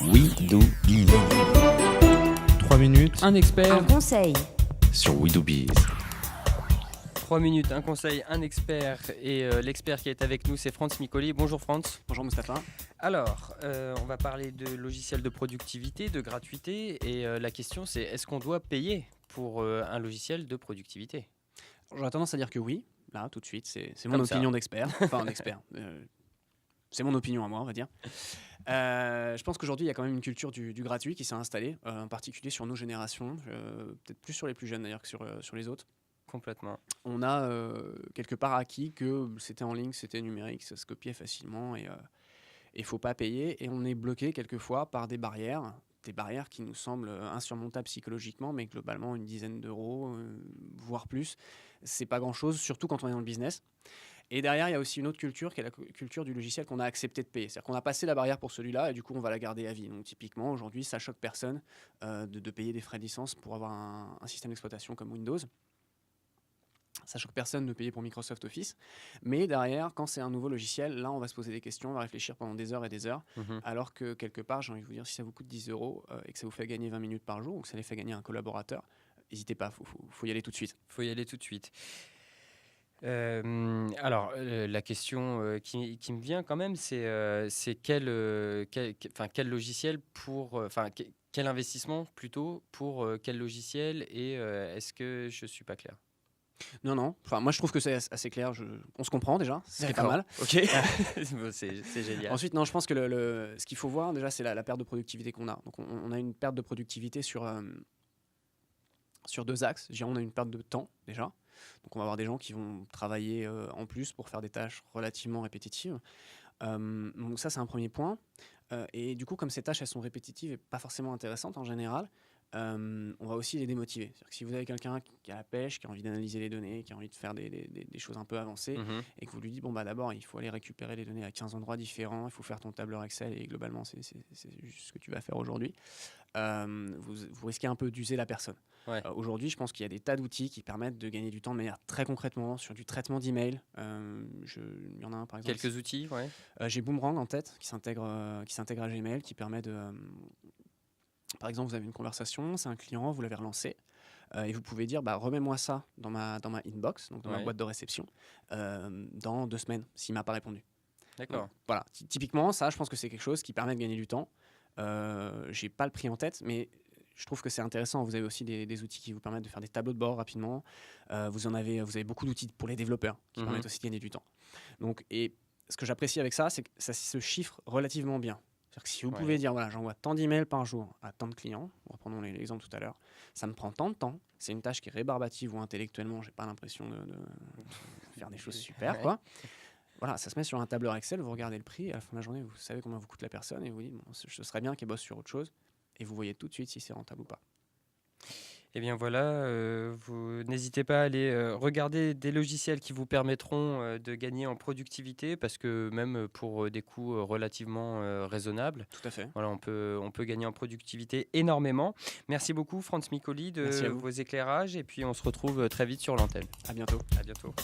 We Do Biz. 3 minutes Un expert. Un conseil. sur We Do Biz. 3 minutes, un conseil, un expert. Et l'expert qui est avec nous, c'est Franz Micoli. Bonjour Franz. Bonjour Mustapha. Alors, on va parler de logiciels de productivité, de gratuité. Et la question, c'est est-ce qu'on doit payer pour un logiciel de productivité ? J'aurais tendance à dire que oui, là, tout de suite. C'est mon Comme ça. opinion d'expert. Enfin, un expert. C'est mon opinion à moi, on va dire. Je pense qu'aujourd'hui, il y a quand même une culture du gratuit qui s'est installée, en particulier sur nos générations, peut-être plus sur les plus jeunes d'ailleurs que sur les autres. Complètement. On a quelque part acquis que c'était en ligne, c'était numérique, ça se copiait facilement et il ne faut pas payer. Et on est bloqué quelquefois par des barrières qui nous semblent insurmontables psychologiquement, mais globalement une dizaine d'euros, voire plus, c'est pas grand-chose, surtout quand on est dans le business. Et derrière, il y a aussi une autre culture qui est la culture du logiciel qu'on a accepté de payer. C'est-à-dire qu'on a passé la barrière pour celui-là et du coup, on va la garder à vie. Donc typiquement, aujourd'hui, ça choque personne de payer des frais de licence pour avoir un système d'exploitation comme Windows. Ça choque personne de payer pour Microsoft Office. Mais derrière, quand c'est un nouveau logiciel, là, on va se poser des questions, on va réfléchir pendant des heures et des heures. Alors que quelque part, j'ai envie de vous dire, si ça vous coûte 10 euros et que ça vous fait gagner 20 minutes par jour ou que ça les fait gagner un collaborateur, n'hésitez pas, faut y aller tout de suite. Il faut y aller tout de suite. Alors, la question qui me vient quand même, c'est quel logiciel pour... quel investissement plutôt pour quel logiciel et est-ce que je ne suis pas clair ? Non. Enfin, moi, je trouve que c'est assez clair. On se comprend déjà, c'est pas mal. Ok. Bon, c'est génial. Ensuite, non, je pense que ce qu'il faut voir déjà, c'est la perte de productivité qu'on a. Donc, on a une perte de productivité sur 2 axes. Je dirais, on a une perte de temps déjà. Donc, on va avoir des gens qui vont travailler en plus pour faire des tâches relativement répétitives. Donc, ça, c'est un premier point. Et du coup, comme ces tâches, elles sont répétitives et pas forcément intéressantes en général, on va aussi les démotiver. C'est-à-dire que si vous avez quelqu'un qui a la pêche, qui a envie d'analyser les données, qui a envie de faire des choses un peu avancées, et que vous lui dites, d'abord, il faut aller récupérer les données à 15 endroits différents, il faut faire ton tableur Excel, et globalement, c'est juste ce que tu vas faire aujourd'hui, vous risquez un peu d'user la personne. Ouais. Aujourd'hui, je pense qu'il y a des tas d'outils qui permettent de gagner du temps de manière très concrètement sur du traitement d'email. Il y en a un, par exemple. Quelques outils, ouais. J'ai Boomerang en tête, qui s'intègre à Gmail, qui permet de... Par exemple, vous avez une conversation, c'est un client, vous l'avez relancé, et vous pouvez dire remets-moi ça dans ma inbox, donc dans ma boîte de réception, dans 2 semaines, s'il ne m'a pas répondu. D'accord. Donc, voilà, typiquement, ça, je pense que c'est quelque chose qui permet de gagner du temps. Je n'ai pas le prix en tête, mais je trouve que c'est intéressant. Vous avez aussi des outils qui vous permettent de faire des tableaux de bord rapidement. Vous avez beaucoup d'outils pour les développeurs qui permettent aussi de gagner du temps. Donc, et ce que j'apprécie avec ça, c'est que ça se chiffre relativement bien. C'est-à-dire que si vous pouvez dire, j'envoie tant d'emails par jour à tant de clients, reprenons l'exemple tout à l'heure, ça me prend tant de temps, c'est une tâche qui est rébarbative ou intellectuellement, j'ai pas l'impression de faire des choses super, quoi. Voilà, ça se met sur un tableur Excel, vous regardez le prix, et à la fin de la journée, vous savez combien vous coûte la personne, et vous dites, ce serait bien qu'elle bosse sur autre chose, et vous voyez tout de suite si c'est rentable ou pas. Eh bien voilà, vous n'hésitez pas à aller regarder des logiciels qui vous permettront de gagner en productivité parce que même pour des coûts relativement raisonnables, Tout à fait. voilà, on peut gagner en productivité énormément. Merci beaucoup Franz Micoli de vos éclairages et puis on se retrouve très vite sur l'antenne. À bientôt. À bientôt.